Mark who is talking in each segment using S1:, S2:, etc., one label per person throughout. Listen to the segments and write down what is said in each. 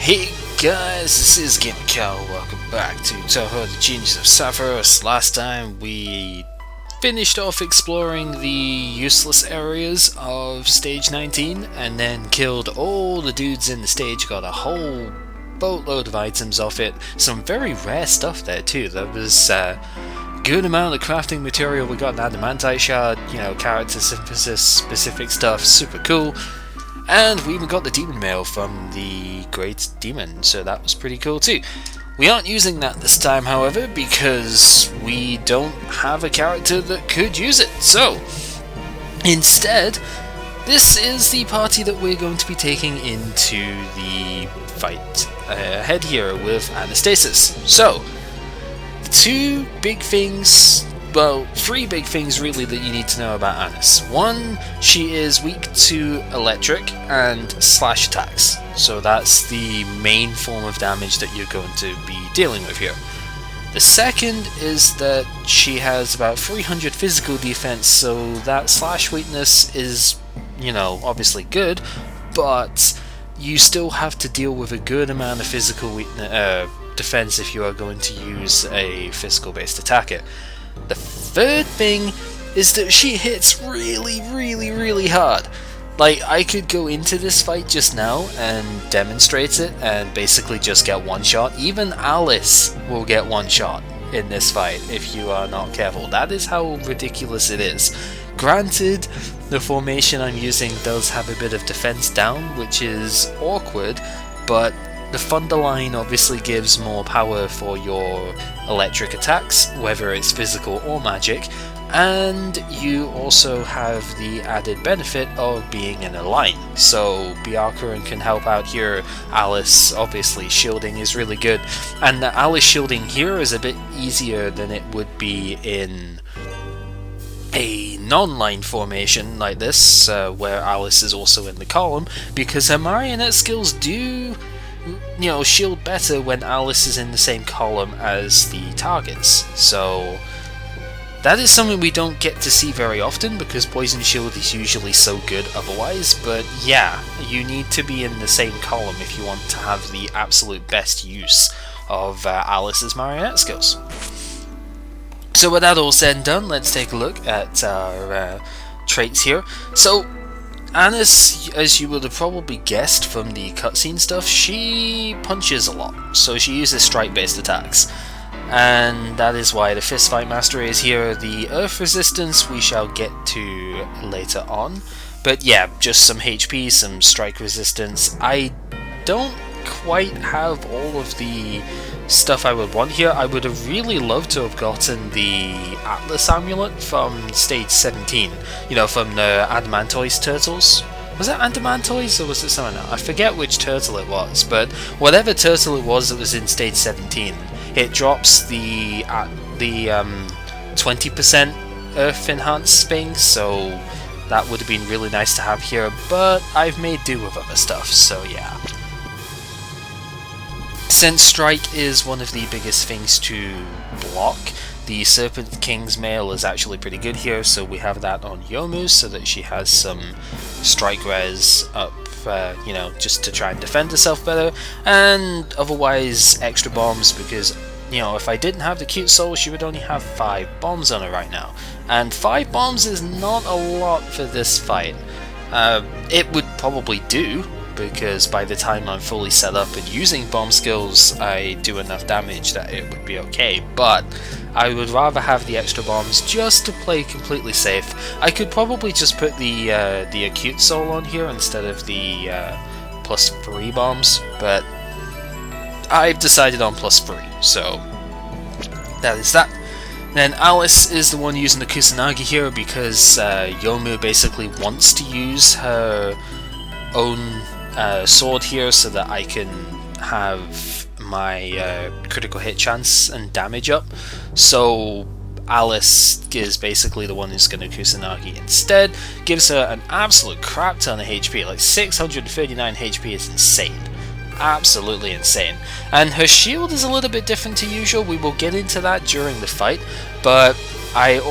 S1: Hey guys, this is Gamer Cow. Welcome back to Touhou, the Genius of Sephiroth. Last time we finished off exploring the useless areas of stage 19 and then killed all the dudes in the stage, got a whole boatload of items off it. Some very rare stuff there too. There was a good amount of crafting material. We got an adamantite shard, character synthesis specific stuff, super cool. And we even got the demon mail from the Great Demon, so that was pretty cool too. We aren't using that this time, however, because we don't have a character that could use it. So, instead, this is the party that we're going to be taking into the fight ahead here with Anastasis. So, two big things, well, three big things really that you need to know about Anis. One, she is weak to electric and slash attacks. So that's the main form of damage that you're going to be dealing with here. The second is that she has about 300 physical defense, so that slash weakness is, obviously good, but you still have to deal with a good amount of physical defense if you are going to use a physical based attacker. The third thing is that she hits really hard. Like, I could go into this fight just now and demonstrate it and basically just get one shot. Even Alice will get one shot in this fight if you are not careful. That is how ridiculous it is. Granted, the formation I'm using does have a bit of defense down, which is awkward, but the Thunder line obviously gives more power for your electric attacks, whether it's physical or magic, and you also have the added benefit of being in a line. So Byakuran can help out here. Alice, obviously, shielding is really good, and the Alice shielding here is a bit easier than it would be in a non-line formation like this, where Alice is also in the column, because her marionette skills do shield better when Alice is in the same column as the targets. So that is something we don't get to see very often because Poison Shield is usually so good otherwise, but yeah, you need to be in the same column if you want to have the absolute best use of Alice's marionette skills. So with that all said and done, let's take a look at our traits here. So Anis, as you would have probably guessed from the cutscene stuff, she punches a lot, so she uses strike-based attacks. And that is why the Fistfight Mastery is here. The Earth Resistance we shall get to later on. But yeah, just some HP, some strike resistance. I don't quite have all of the stuff I would want here. I would have really loved to have gotten the Atlas Amulet from stage 17, from the Adamantoise turtles. Was it Adamantoise or was it something else? I forget which turtle it was, but whatever turtle it was that was in stage 17, it drops the 20% Earth enhanced thing, so that would have been really nice to have here, but I've made do with other stuff, so yeah. Since Strike is one of the biggest things to block, the Serpent King's mail is actually pretty good here, so we have that on Yomu so that she has some strike res up, just to try and defend herself better, and otherwise extra bombs because, if I didn't have the Cute Soul, she would only have 5 bombs on her right now, and 5 bombs is not a lot for this fight. It would probably do, because by the time I'm fully set up and using bomb skills, I do enough damage that it would be okay, but I would rather have the extra bombs just to play completely safe. I could probably just put the Acute Soul on here instead of the +3 bombs, but I've decided on +3, so that is that. Then Alice is the one using the Kusanagi here because Yomu basically wants to use her own sword here so that I can have my critical hit chance and damage up. So Alice is basically the one who's going to Kusanagi instead. Gives her an absolute crap ton of HP, like 639 HP is insane. Absolutely insane. And her shield is a little bit different to usual. We will get into that during the fight, but I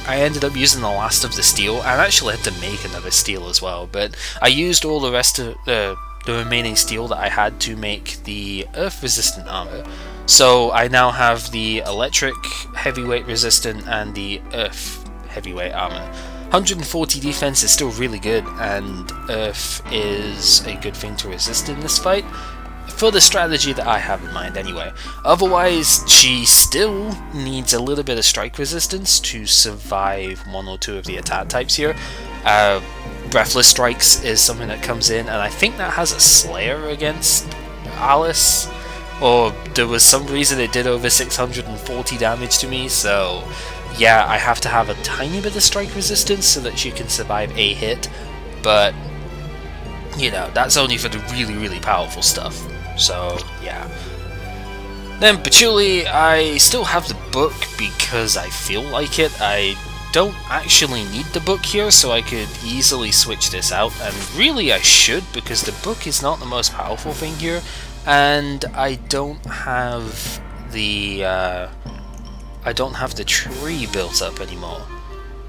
S1: ended up using the last of the steel. I actually had to make another steel as well, but I used all the rest of the the remaining steel that I had to make the earth resistant armor. So I now have the electric heavyweight resistant and the earth heavyweight armor. 140 defense is still really good, and earth is a good thing to resist in this fight, for the strategy that I have in mind anyway. Otherwise, she still needs a little bit of strike resistance to survive one or two of the attack types here. Breathless Strikes is something that comes in, and I think that has a Slayer against Alice, or there was some reason it did over 640 damage to me, so yeah, I have to have a tiny bit of strike resistance so that she can survive a hit, but you know, that's only for the really powerful stuff, so yeah. Then Patchouli, I still have the book because I feel like it. I don't actually need the book here, so I could easily switch this out, and really I should, because the book is not the most powerful thing here, and I don't have the tree built up anymore.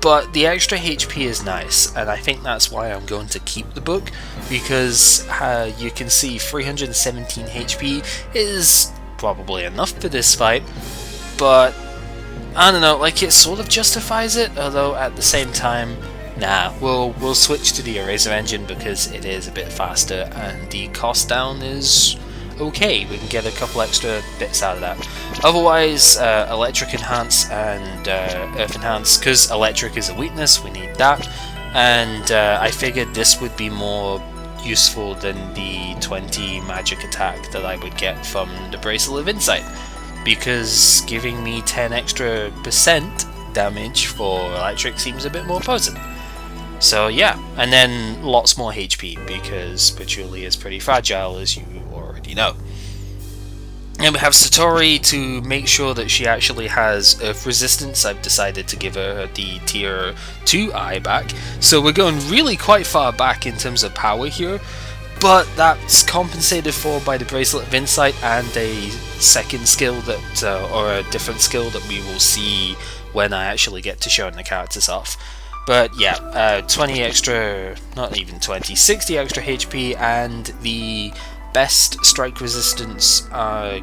S1: But the extra HP is nice, and I think that's why I'm going to keep the book, because you can see 317 HP is probably enough for this fight, but I don't know, like, it sort of justifies it, although at the same time, nah, we'll switch to the Eraser engine because it is a bit faster and the cost down is okay. We can get a couple extra bits out of that. Otherwise, Electric Enhance and Earth Enhance, because Electric is a weakness, we need that, and I figured this would be more useful than the 20 magic attack that I would get from the Bracelet of Insight, because giving me 10 extra % damage for Electric seems a bit more potent. So yeah, and then lots more HP, because Patchouli is pretty fragile, as you already know. And we have Satori to make sure that she actually has Earth Resistance. I've decided to give her the Tier 2 eye back, so we're going really quite far back in terms of power here, but that's compensated for by the Bracelet of Insight and a second skill that, or a different skill that we will see when I actually get to showing the characters off. But yeah, 20 extra, not even 20, 60 extra HP, and the best strike resistance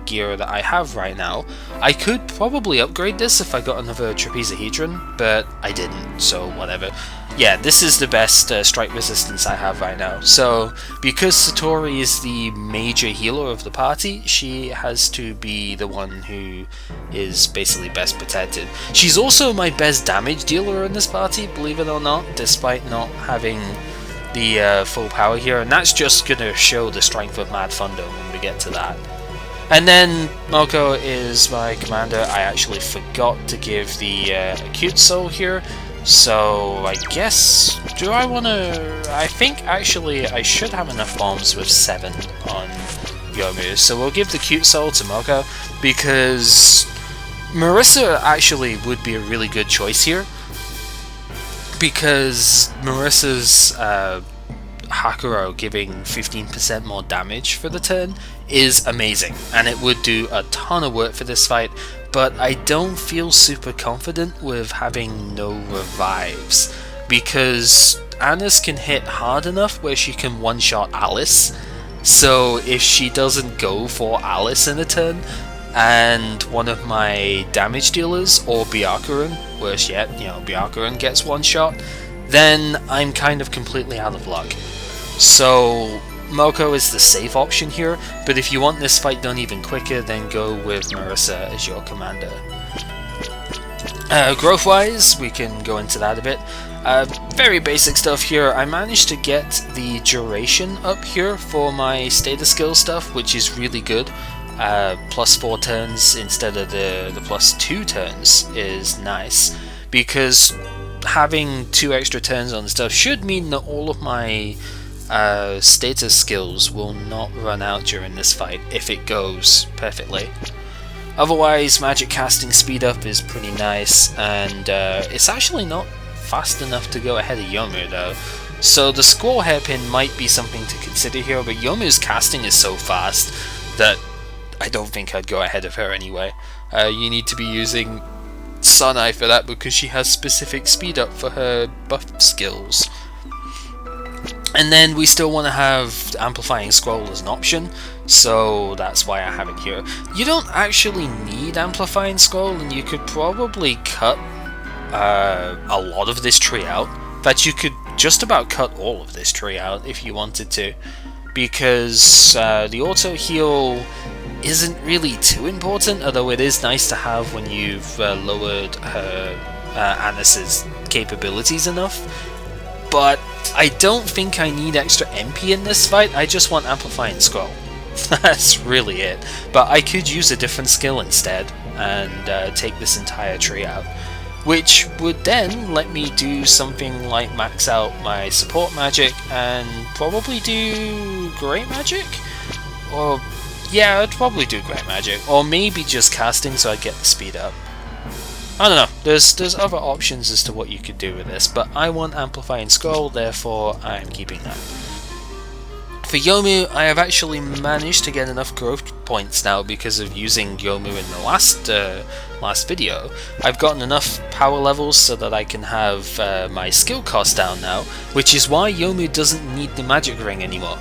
S1: gear that I have right now. I could probably upgrade this if I got another Trapezahedron, but I didn't, so whatever. Yeah, this is the best strike resistance I have right now. So, because Satori is the major healer of the party, she has to be the one who is basically best protected. She's also my best damage dealer in this party, believe it or not, despite not having the full power here, and that's just gonna show the strength of Mad Thunder when we get to that. And then Moko is my commander. I actually forgot to give the Acute Soul here, so I guess, do I want to... I think actually I should have enough bombs with 7 on Yomu, so we'll give the Acute Soul to Moko, because Marissa actually would be a really good choice here, because Marissa's Hakuro giving 15% more damage for the turn is amazing, and it would do a ton of work for this fight, but I don't feel super confident with having no revives, because Annis can hit hard enough where she can one-shot Alice, so if she doesn't go for Alice in a turn, and one of my damage dealers, or Byakuran, worse yet, you know, Byakuran gets one shot, then I'm kind of completely out of luck. So Moko is the safe option here, but if you want this fight done even quicker, then go with Marissa as your commander. Growth-wise, we can go into that a bit. Very basic stuff here. I managed to get the duration up here for my status skill stuff, which is really good. +4 turns instead of the +2 turns is nice, because having 2 extra turns on stuff should mean that all of my status skills will not run out during this fight if it goes perfectly. Otherwise, magic casting speed up is pretty nice, and it's actually not fast enough to go ahead of Yomu though. So the Squall Hairpin might be something to consider here, but Yomu's casting is so fast that I don't think I'd go ahead of her anyway. You need to be using Sun Eye for that, because she has specific speed up for her buff skills. And then we still want to have Amplifying Scroll as an option, so that's why I have it here. You don't actually need Amplifying Scroll, and you could probably cut a lot of this tree out. In fact, you could just about cut all of this tree out if you wanted to, because the auto heal isn't really too important, although it is nice to have when you've lowered Anis's capabilities enough. But I don't think I need extra MP in this fight, I just want Amplifying Scroll. That's really it. But I could use a different skill instead and take this entire tree out, which would then let me do something like max out my support magic and probably do great magic? Or yeah, I'd probably do great magic, or maybe just casting so I get the speed up. I don't know, there's other options as to what you could do with this, but I want Amplifying Scroll, therefore I'm keeping that. For Yomu, I have actually managed to get enough growth points now because of using Yomu in the last video. I've gotten enough power levels so that I can have my skill cost down now, which is why Yomu doesn't need the magic ring anymore,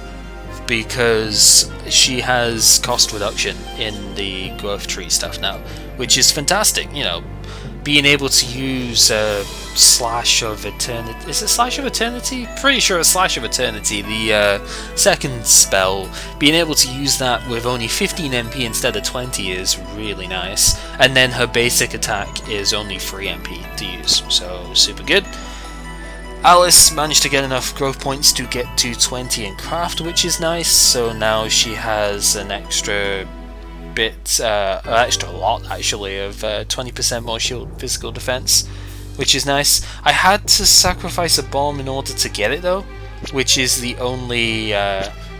S1: because she has cost reduction in the growth tree stuff now, which is fantastic. You know, being able to use Slash of Eternity. Is it Slash of Eternity? Pretty sure it's Slash of Eternity, the second spell. Being able to use that with only 15 MP instead of 20 is really nice. And then her basic attack is only 3 MP to use, so super good. Alice managed to get enough growth points to get to 20 in craft, which is nice, so now she has an extra bit, extra lot actually, of 20% more shield physical defense, which is nice. I had to sacrifice a bomb in order to get it though, which is the only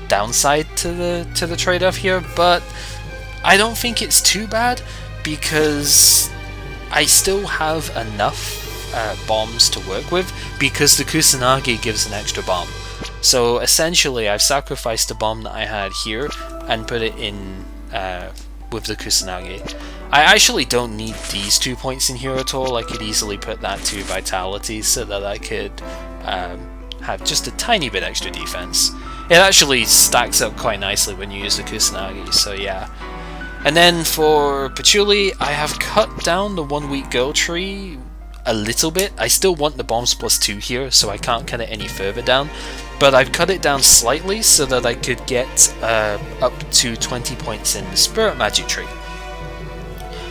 S1: downside to the trade-off here, but I don't think it's too bad because I still have enough bombs to work with, because the Kusanagi gives an extra bomb. So essentially I've sacrificed the bomb that I had here and put it in with the Kusanagi. I actually don't need these 2 points in here at all. I could easily put that to Vitality so that I could have just a tiny bit extra defense. It actually stacks up quite nicely when you use the Kusanagi, so yeah. And then for Patchouli, I have cut down the 1 week girl tree a little bit. I still want the bombs +2 here, so I can't cut it any further down, but I've cut it down slightly so that I could get up to 20 points in the Spirit Magic tree,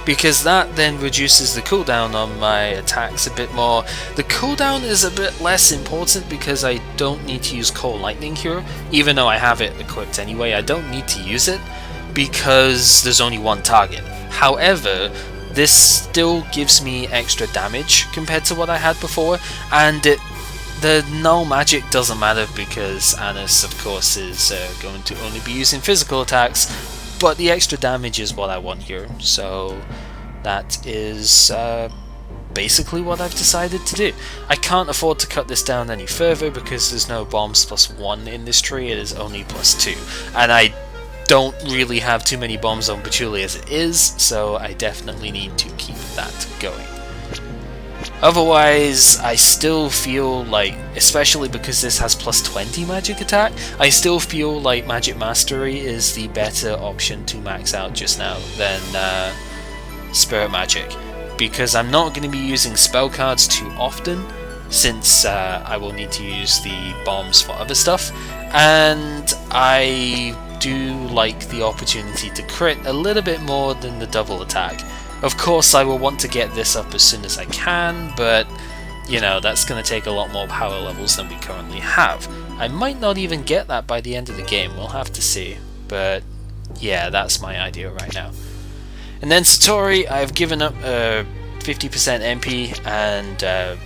S1: because that then reduces the cooldown on my attacks a bit more. The cooldown is a bit less important because I don't need to use Cold Lightning here, even though I have it equipped anyway. I don't need to use it because there's only one target. However, this still gives me extra damage compared to what I had before, and the null magic doesn't matter because Anis, of course, is going to only be using physical attacks, but the extra damage is what I want here, so that is basically what I've decided to do. I can't afford to cut this down any further because there's no bombs +1 in this tree, it is only +2, and I don't really have too many bombs on Patchouli as it is, so I definitely need to keep that going. Otherwise, I still feel like, especially because this has +20 magic attack, I still feel like Magic Mastery is the better option to max out just now than Spirit Magic, because I'm not going to be using spell cards too often, since I will need to use the bombs for other stuff, and I do like the opportunity to crit a little bit more than the double attack. Of course I will want to get this up as soon as I can, but you know, that's going to take a lot more power levels than we currently have. I might not even get that by the end of the game, we'll have to see, but yeah, that's my idea right now. And then Satori, I've given up 50% MP and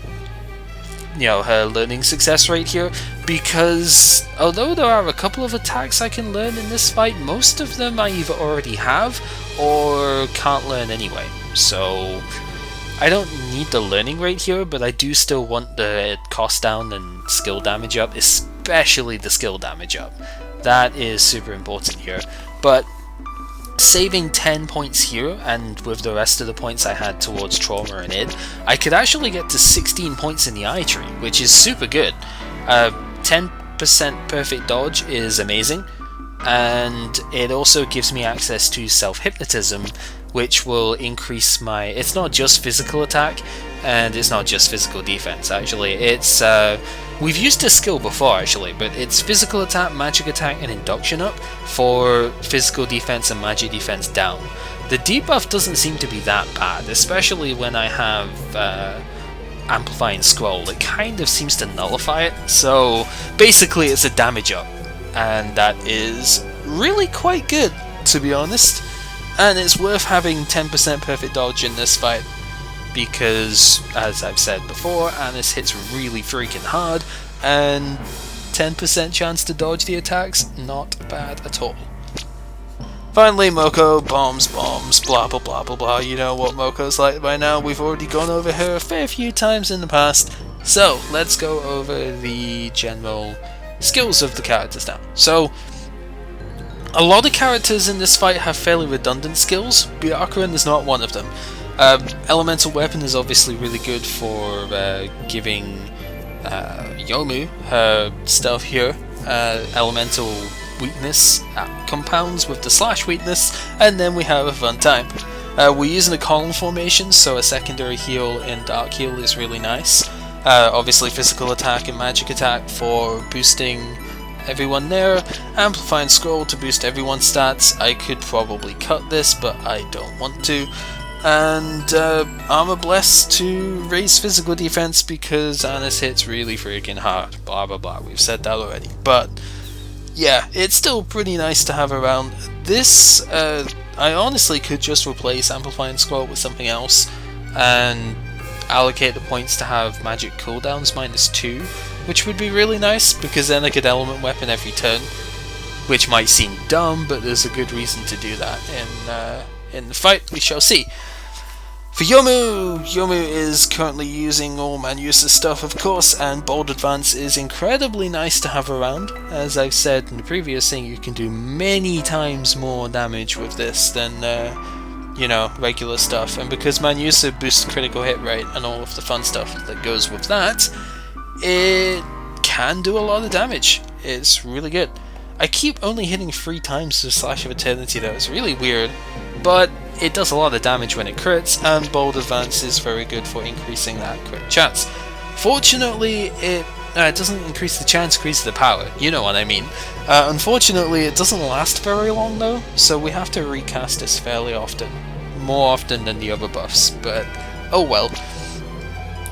S1: you know, her learning success rate here, because although there are a couple of attacks I can learn in this fight, most of them I either already have or can't learn anyway, so I don't need the learning rate here, but I do still want the cost down and skill damage up, especially the skill damage up. That is super important here, but saving 10 points here, and with the rest of the points I had towards Trauma and Id, I could actually get to 16 points in the Eye Tree, which is super good. 10 10% perfect dodge is amazing, and it also gives me access to self-hypnotism, which will increase my... It's not just physical attack, and it's not just physical defense, actually. It's... we've used this skill before, actually, but it's physical attack, magic attack, and induction up for physical defense and magic defense down. The debuff doesn't seem to be that bad, especially when I have... Amplifying Scroll. It kind of seems to nullify it, so basically it's a damage up, and that is really quite good, to be honest, and it's worth having 10% perfect dodge in this fight because, as I've said before, Anis hits really freaking hard, and 10% chance to dodge the attacks, not bad at all. Finally, Moko, bombs, blah blah blah blah blah. You know what Moko's like by now. We've already gone over her a fair few times in the past. So, let's go over the general skills of the characters now. So, a lot of characters in this fight have fairly redundant skills. Byakuran is not one of them. Elemental Weapon is obviously really good for giving Yomu her stuff here. Elemental weakness compounds with the slash weakness, and then we have a fun time. We're using a column formation, so a secondary heal in Dark Heal is really nice. Obviously physical attack and magic attack for boosting everyone there. Amplifying Scroll to boost everyone's stats. I could probably cut this, but I don't want to. And Armor Bless to raise physical defense because Anis hits really freaking hard. Blah blah blah, we've said that already. But yeah, it's still pretty nice to have around. This, I honestly could just replace Amplifying Scroll with something else and allocate the points to have magic cooldowns -2, which would be really nice, because then I could element weapon every turn, which might seem dumb, but there's a good reason to do that in the fight. We shall see. For Yomu is currently using all Manusa's stuff, of course, and Bold Advance is incredibly nice to have around. As I've said in the previous thing, you can do many times more damage with this than, you know, regular stuff. And because Manusa boosts critical hit rate and all of the fun stuff that goes with that, it can do a lot of damage. It's really good. I keep only hitting 3 times the Slash of Eternity though, it's really weird, but it does a lot of damage when it crits, and Bold Advance is very good for increasing that crit chance. Fortunately, it doesn't increase the chance, increases the power, you know what I mean. Unfortunately, it doesn't last very long though, so we have to recast this fairly often. More often than the other buffs, but oh well.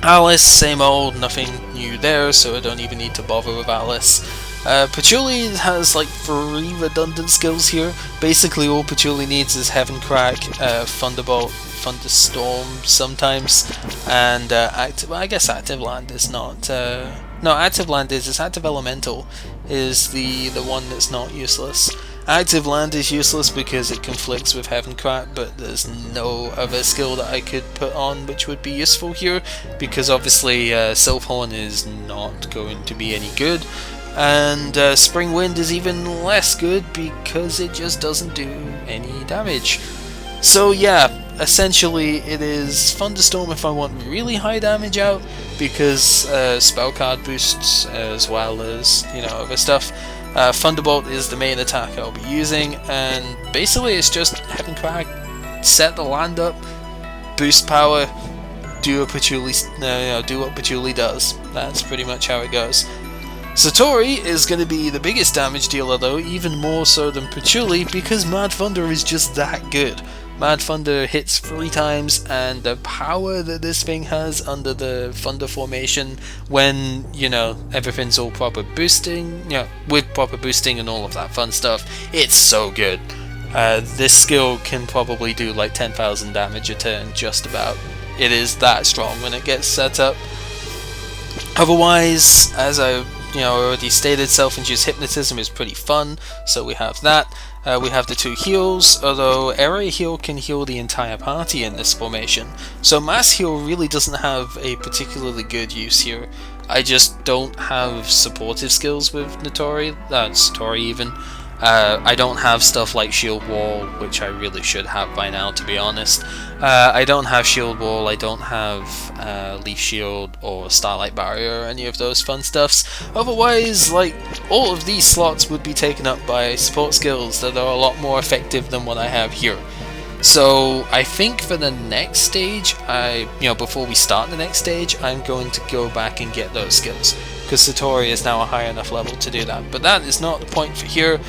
S1: Alice, same old, nothing new there, so I don't even need to bother with Alice. Patchouli has like 3 redundant skills here. Basically all Patchouli needs is Heaven Crack, Thunderbolt, Thunderstorm sometimes, and Active... Well, I guess Active Land is not... no, Active Land is... It's Active Elemental is the one that's not useless. Active Land is useless because it conflicts with Heaven Crack, but there's no other skill that I could put on which would be useful here, because obviously Sylphorn is not going to be any good. And Spring Wind is even less good because it just doesn't do any damage. So yeah, essentially it is Thunderstorm if I want really high damage out, because spell card boosts as well as, you know, other stuff. Thunderbolt is the main attack I'll be using, and basically it's just Heaven Crack, set the land up, boost power, do what Patchouli does. That's pretty much how it goes. Satori is going to be the biggest damage dealer though, even more so than Patchouli, because Mad Thunder is just that good. Mad Thunder hits 3 times, and the power that this thing has under the Thunder formation when, you know, everything's all proper boosting, you know, with proper boosting and all of that fun stuff, it's so good. This skill can probably do like 10,000 damage a turn, just about. It is that strong when it gets set up. Otherwise, as I already stated, self-induced hypnotism is pretty fun, so we have that. We have the 2 heals, although area heal can heal the entire party in this formation, so mass heal really doesn't have a particularly good use here. I just don't have supportive skills with Satori even. I don't have stuff like shield wall, which I really should have by now, to be honest. I don't have shield wall, I don't have leaf shield or starlight barrier or any of those fun stuffs. Otherwise, like, all of these slots would be taken up by support skills that are a lot more effective than what I have here. So I think for the next stage, before we start the next stage, I'm going to go back and get those skills, because Satori is now a high enough level to do that. But that is not the point for here.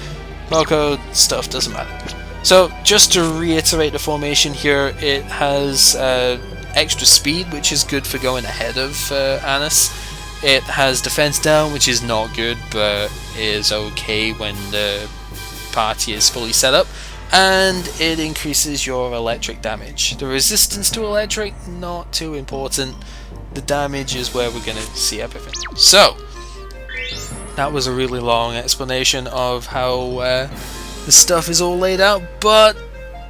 S1: Loco stuff doesn't matter. So just to reiterate the formation here, it has extra speed, which is good for going ahead of Anis. It has defense down, which is not good, but is okay when the party is fully set up. And it increases your electric damage. The resistance to electric, not too important. The damage is where we're going to see everything. So, that was a really long explanation of how the stuff is all laid out, but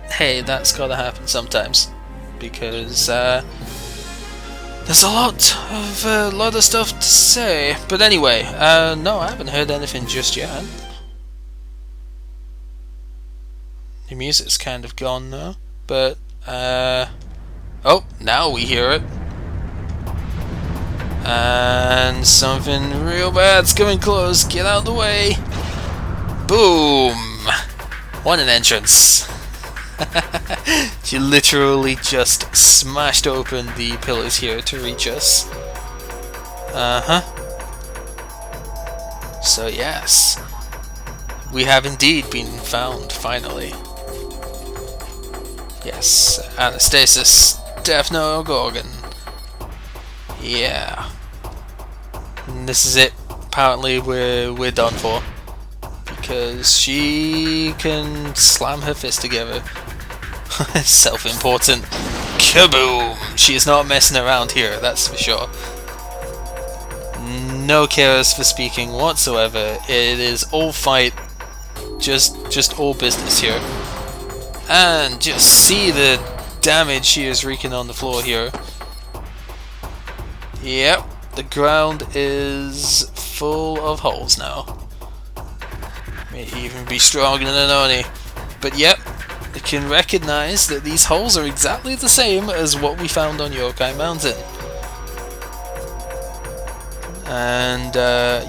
S1: hey, that's got to happen sometimes, because there's a lot of stuff to say. But anyway, no, I haven't heard anything just yet. The music's kind of gone now, but oh, now we hear it. And something real bad's coming close. Get out of the way. Boom! What an entrance. She literally just smashed open the pillars here to reach us. So yes, we have indeed been found, finally. Yes, Anastasis, Daphno Gorgon. Yeah. And this is it. Apparently we're done for. Because she can slam her fist together. Self-important. Kaboom! She is not messing around here, that's for sure. No cares for speaking whatsoever. It is all fight. Just all business here. And just see the damage she is wreaking on the floor here. Yep, the ground is full of holes now. May even be stronger than Oni. But yep, I can recognize that these holes are exactly the same as what we found on Yokai Mountain. And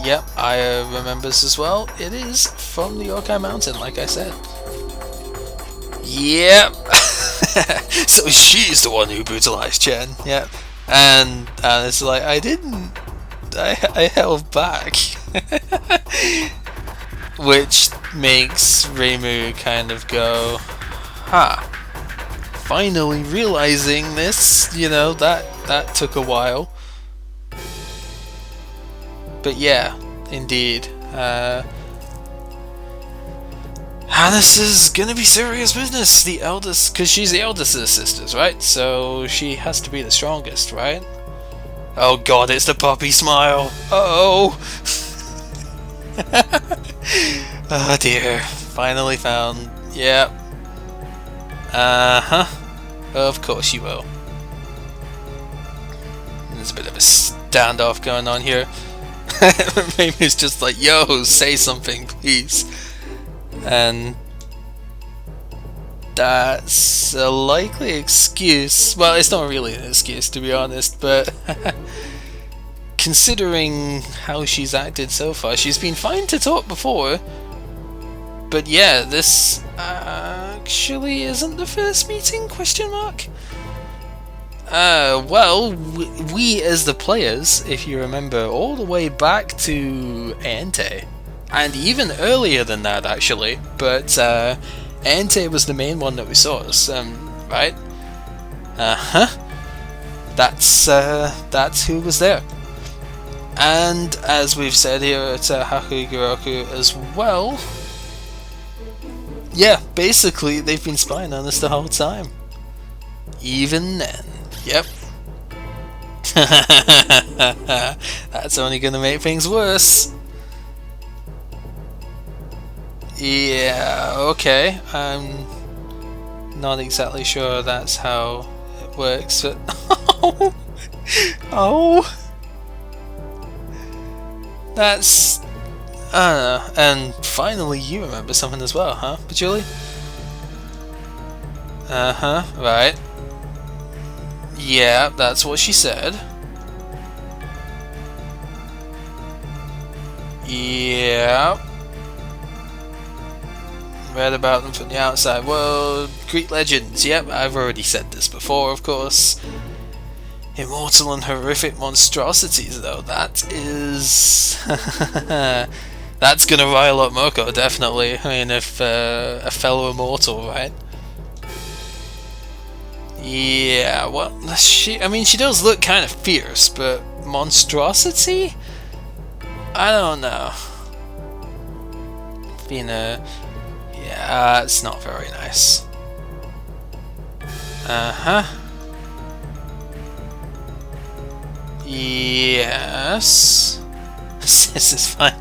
S1: yep, I remembers as well. It is from the Yokai Mountain, like I said. Yep. So she's the one who brutalized Chen. Yep. And it's like, I didn't. I held back. Which makes Reimu kind of go, finally realizing this. You know, that took a while. But yeah, indeed. This is gonna be serious business. The eldest, because she's the eldest of the sisters, right? So she has to be the strongest, right? Oh god, it's the puppy smile. Uh-oh. Oh dear. Finally found. Yep. Of course you will. There's a bit of a standoff going on here. Reimu's just like, yo, say something, please. And that's a likely excuse. Well, it's not really an excuse, to be honest, but considering how she's acted so far, she's been fine to talk before. But yeah, this actually isn't the first meeting, question mark? Well, we as the players, if you remember, all the way back to Entei. And even earlier than that, actually, but Entei was the main one that we saw, right? That's who was there. And as we've said here at Hakugiroku as well, yeah, basically they've been spying on us the whole time. Even then, yep. That's only gonna make things worse. Yeah, okay. I'm not exactly sure that's how it works, but oh, that's And finally you remember something as well, huh, Patchouli? Uh-huh, right. Yeah, that's what she said. Yeah. Read about them from the outside world. Greek legends, yep, I've already said this before, of course. Immortal and horrific monstrosities, though, that is... that's gonna rile up Moko, definitely. I mean, if a fellow immortal, right? Yeah, well, I mean, she does look kind of fierce, but monstrosity? I don't know. Being a... yeah, it's not very nice. Uh-huh. Yes. This is fine.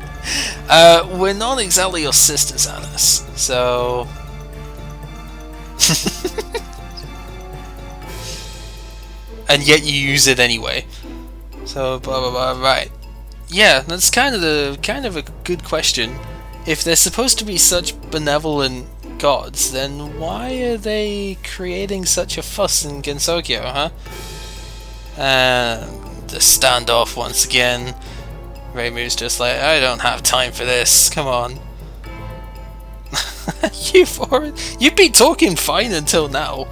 S1: We're not exactly your sisters, Alice, so... and yet you use it anyway. So, blah blah blah, right. Yeah, that's kind of a good question. If they're supposed to be such benevolent gods, then why are they creating such a fuss in Gensokyo, huh? And the standoff once again. Reimu's just like, I don't have time for this, come on. You've been talking fine until now.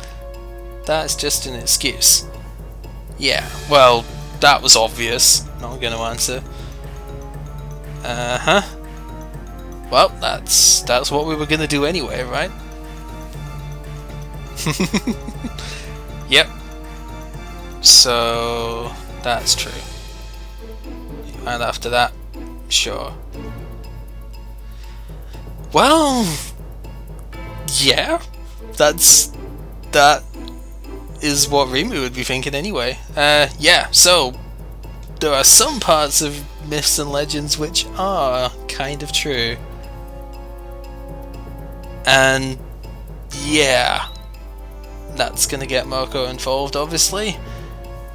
S1: That's just an excuse. Yeah, well, that was obvious. Not gonna answer. Uh-huh. Well, that's what we were gonna do anyway, right? Yep. So that's true. And after that, sure. Well, yeah, that is what Reimu would be thinking anyway. Yeah, so there are some parts of myths and legends which are kind of true. And yeah, that's gonna get Moko involved, obviously.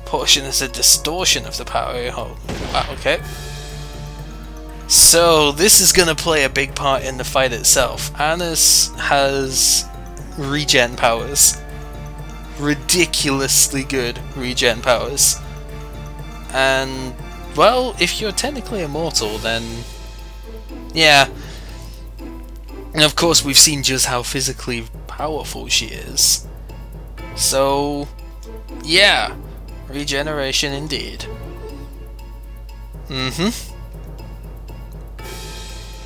S1: Portion is a distortion of the power. Oh, wow, okay. So this is gonna play a big part in the fight itself. Annis has regen powers. Ridiculously good regen powers. And, well, if you're technically immortal, then... yeah. And of course we've seen just how physically powerful she is. So, yeah. Regeneration indeed. Mm-hmm.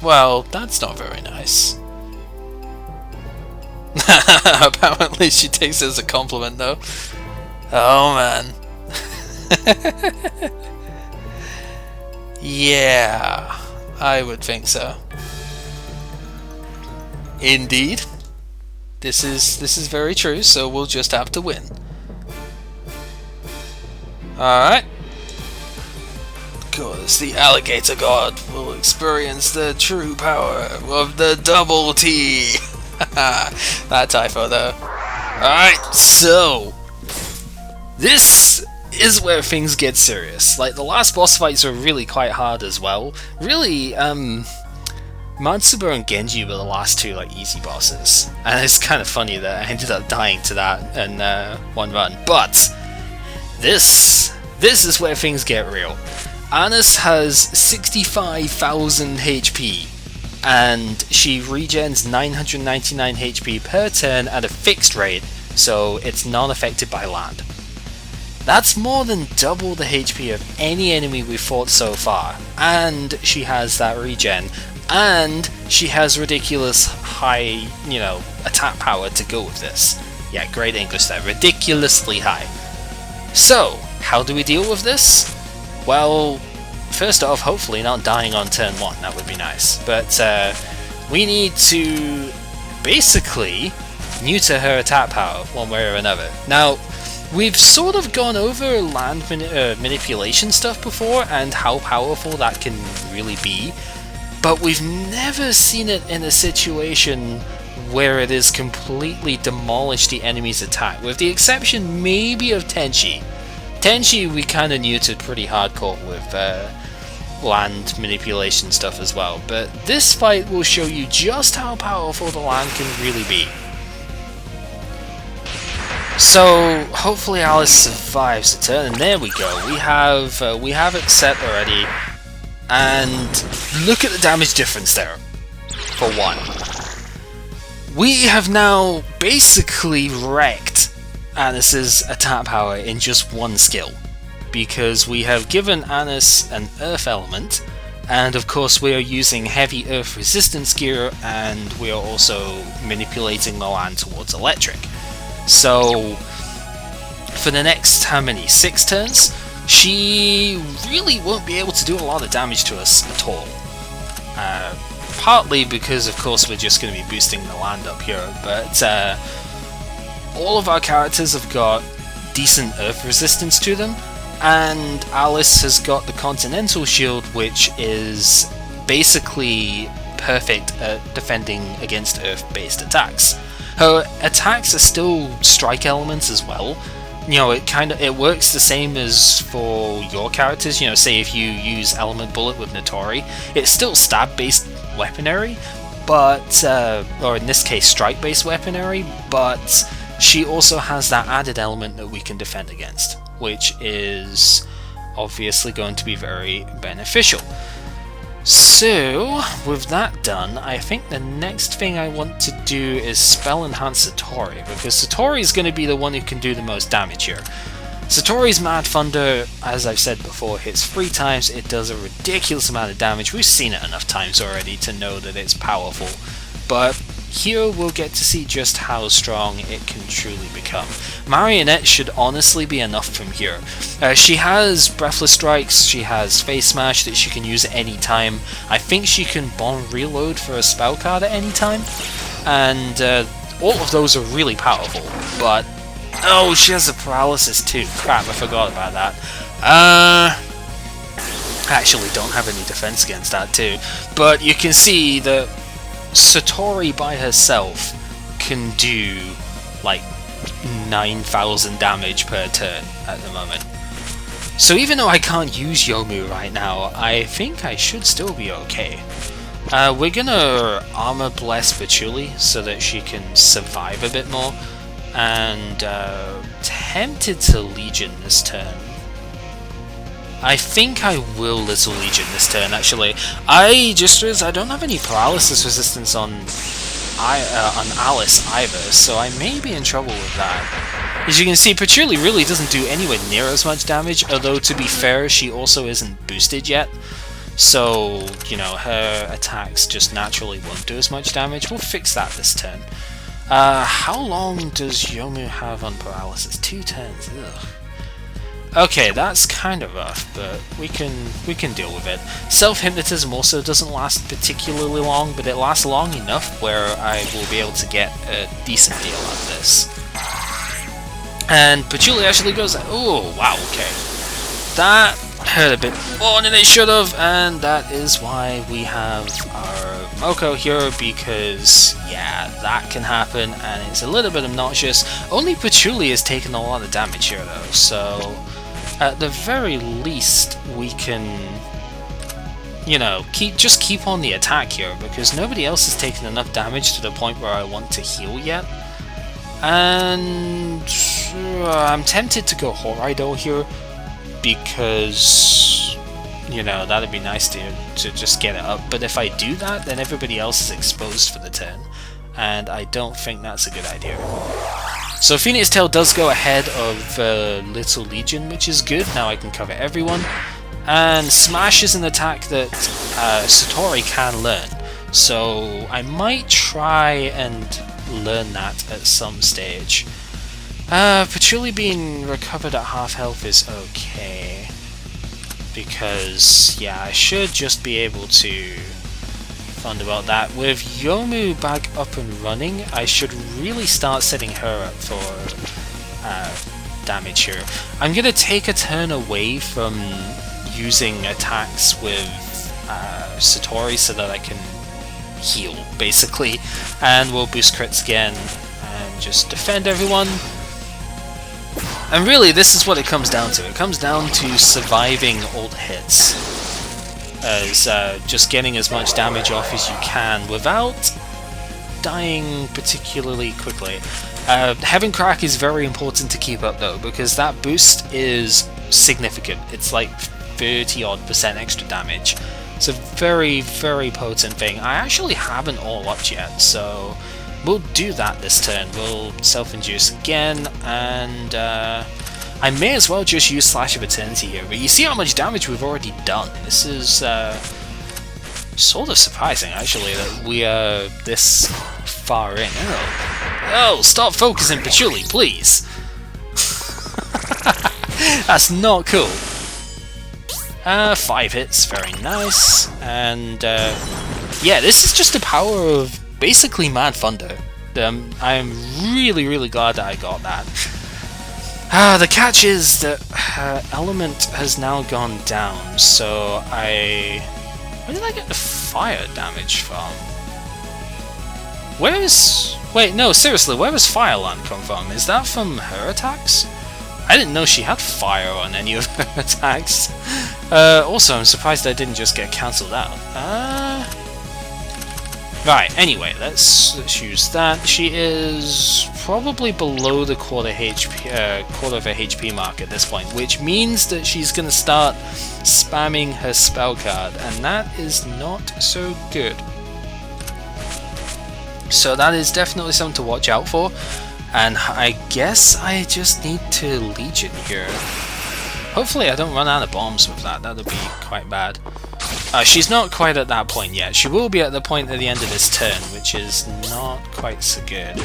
S1: Well, that's not very nice. Apparently she takes it as a compliment though. Oh man. Yeah, I would think so. Indeed. This is very true, so we'll just have to win. Alright. Because the Alligator God will experience the true power of the double T. That typo though. Alright, so this is where things get serious. Like, the last boss fights were really quite hard as well. Really, Matsuba and Genji were the last two, like, easy bosses. And it's kind of funny that I ended up dying to that in one run. But this is where things get real. Annis has 65,000 HP, and she regens 999 HP per turn at a fixed rate, so it's not affected by land. That's more than double the HP of any enemy we've fought so far, and she has that regen, and she has ridiculous high, you know, attack power to go with this. Yeah, great English there, ridiculously high. So, how do we deal with this? Well, first off, hopefully not dying on turn 1, that would be nice. But we need to basically neuter her attack power one way or another. Now, we've sort of gone over land manipulation stuff before and how powerful that can really be, but we've never seen it in a situation where it has completely demolished the enemy's attack, with the exception maybe of Tenchi. Tenchi we kind of neutered pretty hardcore with land manipulation stuff as well, but this fight will show you just how powerful the land can really be. So hopefully Alice survives the turn, and there we go. We have it set already, and look at the damage difference there. For one, we have now basically wrecked Anis's attack power in just one skill, because we have given Anis an earth element, and of course we are using heavy earth resistance gear, and we are also manipulating the land towards electric. So for the next, how many, 6 turns, she really won't be able to do a lot of damage to us at all. Partly because of course we're just going to be boosting the land up here, but all of our characters have got decent earth resistance to them, and Alice has got the Continental Shield, which is basically perfect at defending against earth-based attacks. Her attacks are still strike elements as well. You know, it works the same as for your characters. You know, say if you use Element Bullet with Notori, it's still stab-based weaponry, but or in this case strike-based weaponry, but she also has that added element that we can defend against, which is obviously going to be very beneficial. So, with that done, I think the next thing I want to do is Spell Enhance Satori, because Satori is going to be the one who can do the most damage here. Satori's Mad Thunder, as I've said before, hits 3 times, it does a ridiculous amount of damage. We've seen it enough times already to know that it's powerful, but here we'll get to see just how strong it can truly become. Marionette should honestly be enough from here. She has Breathless Strikes, she has Face Smash that she can use at any time. I think she can Bomb Reload for a spell card at any time, and all of those are really powerful, but oh, she has a Paralysis too. Crap, I forgot about that. I actually don't have any defense against that too, but you can see that Satori by herself can do like 9,000 damage per turn at the moment. So even though I can't use Yomu right now, I think I should still be okay. We're gonna Armor Bless Patchouli so that she can survive a bit more, and tempted to Legion this turn. I think I will Little Legion this turn, actually. I just realized I don't have any paralysis resistance on Alice either, so I may be in trouble with that. As you can see, Patchouli really doesn't do anywhere near as much damage, although to be fair, she also isn't boosted yet. So, you know, her attacks just naturally won't do as much damage. We'll fix that this turn. How long does Yomu have on paralysis? 2 turns. Ugh. Okay, that's kind of rough, but we can deal with it. Self-hypnotism also doesn't last particularly long, but it lasts long enough where I will be able to get a decent deal out of this. And Patchouli actually goes, oh wow, okay. That hurt a bit more than it should have, and that is why we have our Moko here, because yeah, that can happen, and it's a little bit obnoxious. Only Patchouli has taken a lot of damage here though, so at the very least we can, you know, just keep on the attack here, because nobody else has taken enough damage to the point where I want to heal yet. And I'm tempted to go Horaido here, because, you know, that'd be nice to just get it up, but if I do that, then everybody else is exposed for the turn, and I don't think that's a good idea. So Phoenix Tail does go ahead of Little Legion, which is good. Now I can cover everyone. And Smash is an attack that Satori can learn, so I might try and learn that at some stage. Patchouli being recovered at half health is okay, because yeah, I should just be able to about that. With Yomu back up and running, I should really start setting her up for damage here. I'm gonna take a turn away from using attacks with Satori so that I can heal, basically, and we'll boost crits again and just defend everyone. And really, this is what it comes down to. It comes down to surviving old hits. as just getting as much damage off as you can without dying particularly quickly. Heaven Crack is very important to keep up though, because that boost is significant. It's like 30% extra damage. It's a very, very potent thing. I actually haven't all upped yet, so we'll do that this turn. We'll self-induce again, and I may as well just use Slash of Eternity here, but you see how much damage we've already done. This is sort of surprising, actually, that we are this far in. Oh, stop focusing Patchouli, please! That's not cool. 5 hits, very nice, and yeah, this is just the power of basically Mad Thunder. I'm really, really glad that I got that. The catch is that element has now gone down, so where did I get the fire damage from? Wait, no, seriously, where does Fire Land come from? Is that from her attacks? I didn't know she had fire on any of her attacks. Also, I'm surprised I didn't just get cancelled out. Right, anyway, let's use that. She is probably below the quarter of a HP mark at this point, which means that she's going to start spamming her spell card, and that is not so good. So that is definitely something to watch out for, and I guess I just need to Legion here. Hopefully I don't run out of bombs with that, that'll be quite bad. She's not quite at that point yet. She will be at the point at the end of this turn, which is not quite so good.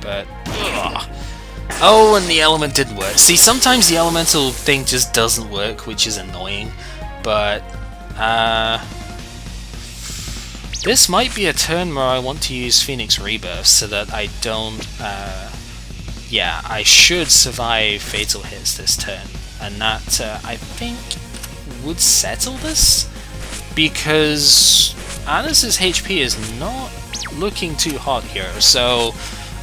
S1: But, ugh. Oh, and the element didn't work. See, sometimes the elemental thing just doesn't work, which is annoying. But, this might be a turn where I want to use Phoenix Rebirth so that I don't, yeah, I should survive fatal hits this turn. And that, I think, would settle this? Because Anna's HP is not looking too hot here, so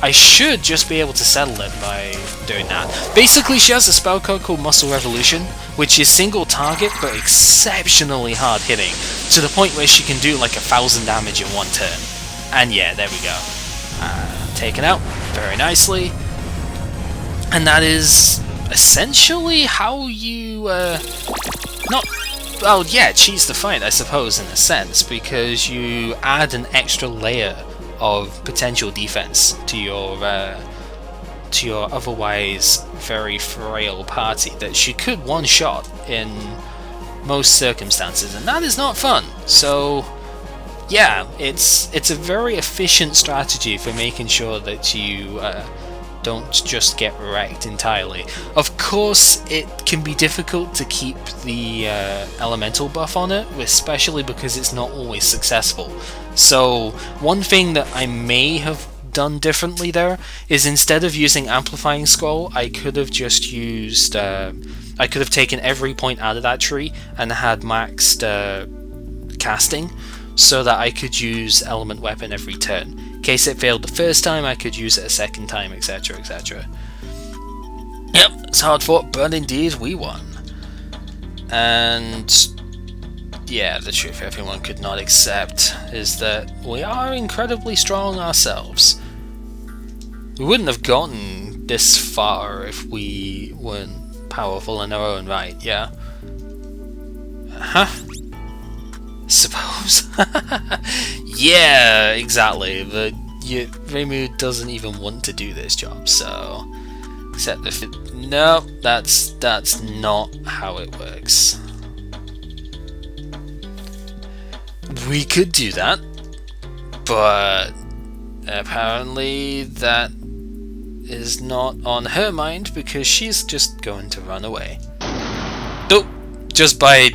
S1: I should just be able to settle it by doing that. Basically, she has a spell card called Muscle Revolution, which is single target but exceptionally hard hitting, to the point where she can do like 1,000 damage in one turn. And yeah, there we go. Taken out very nicely. And that is essentially how you, well, yeah, cheats the fight, I suppose, in a sense, because you add an extra layer of potential defense to your otherwise very frail party that she could one-shot in most circumstances, and that is not fun. So, yeah, it's a very efficient strategy for making sure that you don't just get wrecked entirely. Of course, it can be difficult to keep the elemental buff on it, especially because it's not always successful. So one thing that I may have done differently there is, instead of using Amplifying Scroll, I could have just used, I could have taken every point out of that tree and had maxed casting, so that I could use Element Weapon every turn. In case it failed the first time, I could use it a second time, etc, etc. Yep, it's hard fought, but indeed we won. And yeah, the truth everyone could not accept is that we are incredibly strong ourselves. We wouldn't have gotten this far if we weren't powerful in our own right, yeah? Huh? Suppose. Yeah, exactly, but Reimu doesn't even want to do this job, so... Except if it... No, that's not how it works. We could do that, but apparently that is not on her mind, because she's just going to run away. Nope, just by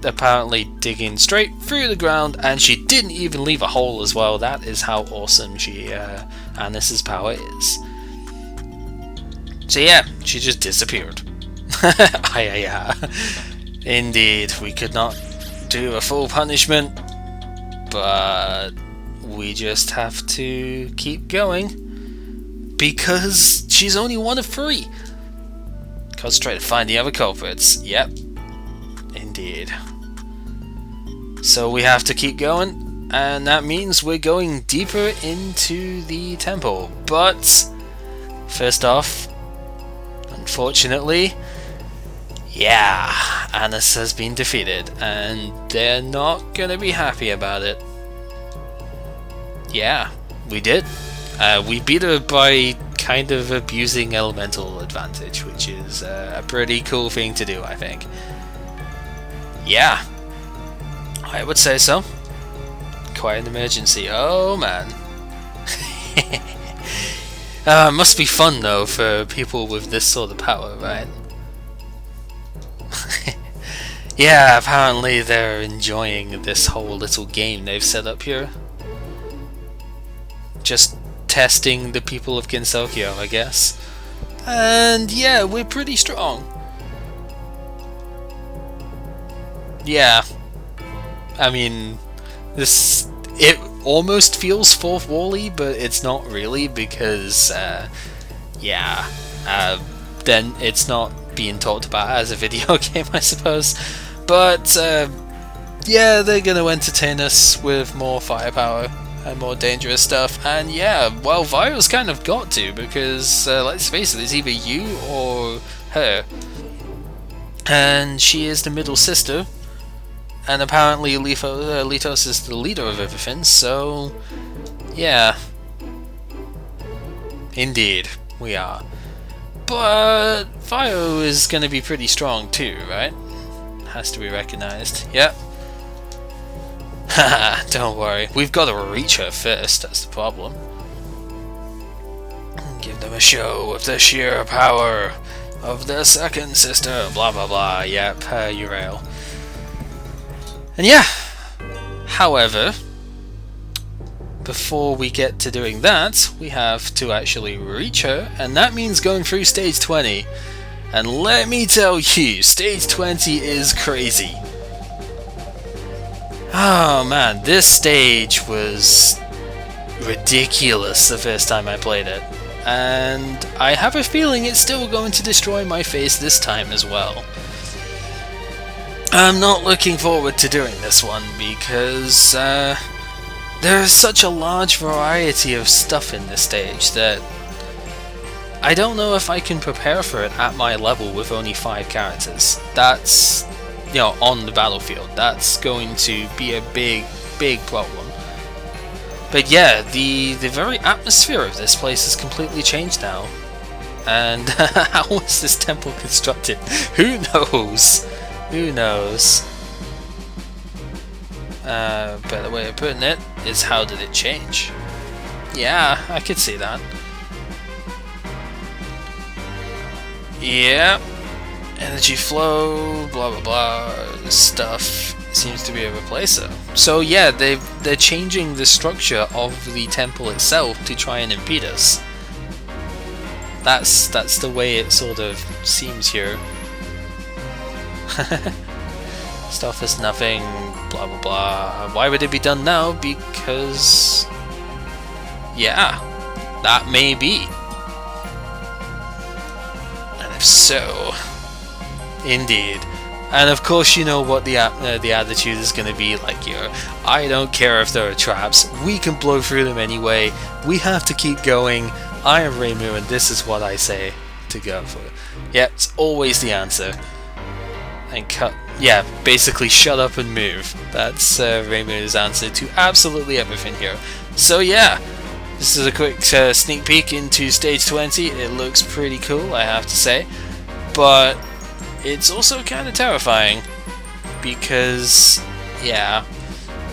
S1: apparently digging straight through the ground, and she didn't even leave a hole as well. That is how awesome Annis's power is. So yeah, she just disappeared. Indeed, we could not do a full punishment, but we just have to keep going, because she's only one of 3. Concentrate to find the other culprits. Yep. Indeed. So we have to keep going, and that means we're going deeper into the temple. But first off, unfortunately, yeah, Annis has been defeated, and they're not gonna be happy about it. Yeah, we did. We beat her by kind of abusing elemental advantage, which is a pretty cool thing to do, I think. Yeah, I would say so. Quite an emergency. Oh man. Must be fun though for people with this sort of power, right? Yeah, apparently they're enjoying this whole little game they've set up here. Just testing the people of Constrict, I guess. And yeah, we're pretty strong. Yeah. I mean, it almost feels fourth wall-y, but it's not really because, then it's not being talked about as a video game, I suppose. But, yeah, they're gonna entertain us with more firepower and more dangerous stuff, and yeah, well, Vio's kind of got to, because, let's face it, it's either you or her. And she is the middle sister. And apparently Litos is the leader of everything, so yeah. Indeed, we are. But Vio is going to be pretty strong too, right? Has to be recognized. Yep. Haha, don't worry. We've got to reach her first, that's the problem. Give them a show of the sheer power of the second sister, blah blah blah. Yep, Urail. And yeah, however, before we get to doing that, we have to actually reach her, and that means going through stage 20. And let me tell you, stage 20 is crazy. Oh man, this stage was ridiculous the first time I played it. And I have a feeling it's still going to destroy my face this time as well. I'm not looking forward to doing this one because there is such a large variety of stuff in this stage that I don't know if I can prepare for it at my level with only 5 characters. That's, you know, on the battlefield. That's going to be a big problem. But yeah, the very atmosphere of this place has completely changed now. And how was this temple constructed? Who knows? Who knows? Better way of putting it is, how did it change? Yeah, I could see that. Yeah, energy flow, blah blah blah stuff seems to be a replacer. So yeah, they're changing the structure of the temple itself to try and impede us. That's the way it sort of seems here. Stuff is nothing, blah blah blah. Why would it be done now? Because yeah, that may be. And if so, indeed. And of course, you know what the attitude is going to be like here. I don't care if there are traps. We can blow through them anyway. We have to keep going. I am Reimu, and this is what I say to go for. Yep, it's always the answer. And cut. Yeah, basically shut up and move. That's Reimu's answer to absolutely everything here. So yeah, this is a quick sneak peek into stage 20. It looks pretty cool, I have to say. But it's also kind of terrifying, because yeah,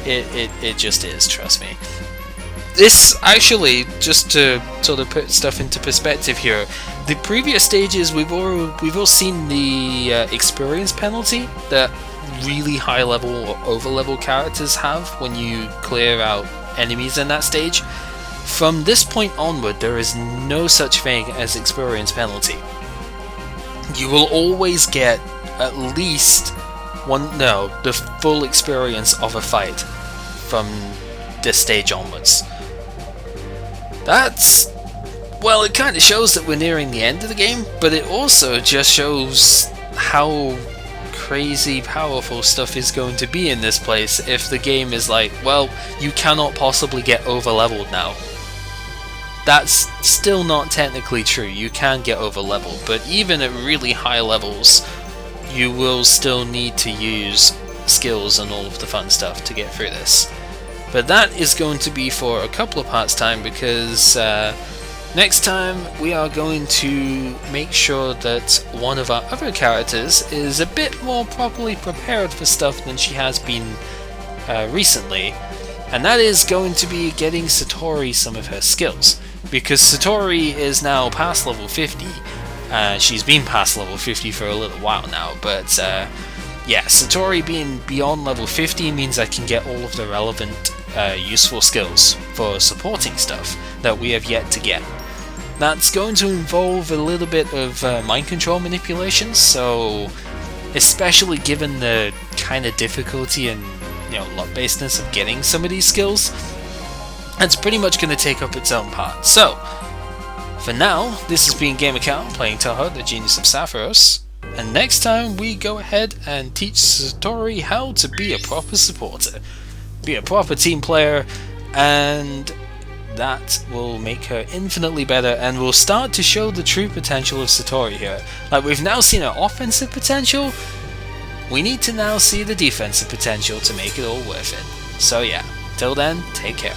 S1: it just is, trust me. This actually, just to sort of put stuff into perspective here, the previous stages we've all seen the experience penalty that really high level or over level characters have when you clear out enemies in that stage. From this point onward, there is no such thing as experience penalty. You will always get at least the full experience of a fight from this stage onwards. That's, well, it kind of shows that we're nearing the end of the game, but it also just shows how crazy powerful stuff is going to be in this place if the game is like, well, you cannot possibly get over leveled now. That's still not technically true. You can get over leveled, but even at really high levels, you will still need to use skills and all of the fun stuff to get through this. But that is going to be for a couple of parts time, because next time we are going to make sure that one of our other characters is a bit more properly prepared for stuff than she has been recently, and that is going to be getting Satori some of her skills, because Satori is now past level 50. She's been past level 50 for a little while now, but yeah, Satori being beyond level 50 means I can get all of the relevant useful skills for supporting stuff that we have yet to get. That's going to involve a little bit of mind control manipulations, so especially given the kind of difficulty and luck basedness of getting some of these skills, that's pretty much going to take up its own part. So for now, this has been GamerCow playing Touhou, the Genius of Sapphirus, and next time we go ahead and teach Satori how to be a proper supporter, be a proper team player, and that will make her infinitely better and will start to show the true potential of Satori here. Like, we've now seen her offensive potential, we need to now see the defensive potential to make it all worth it. So yeah, till then, take care.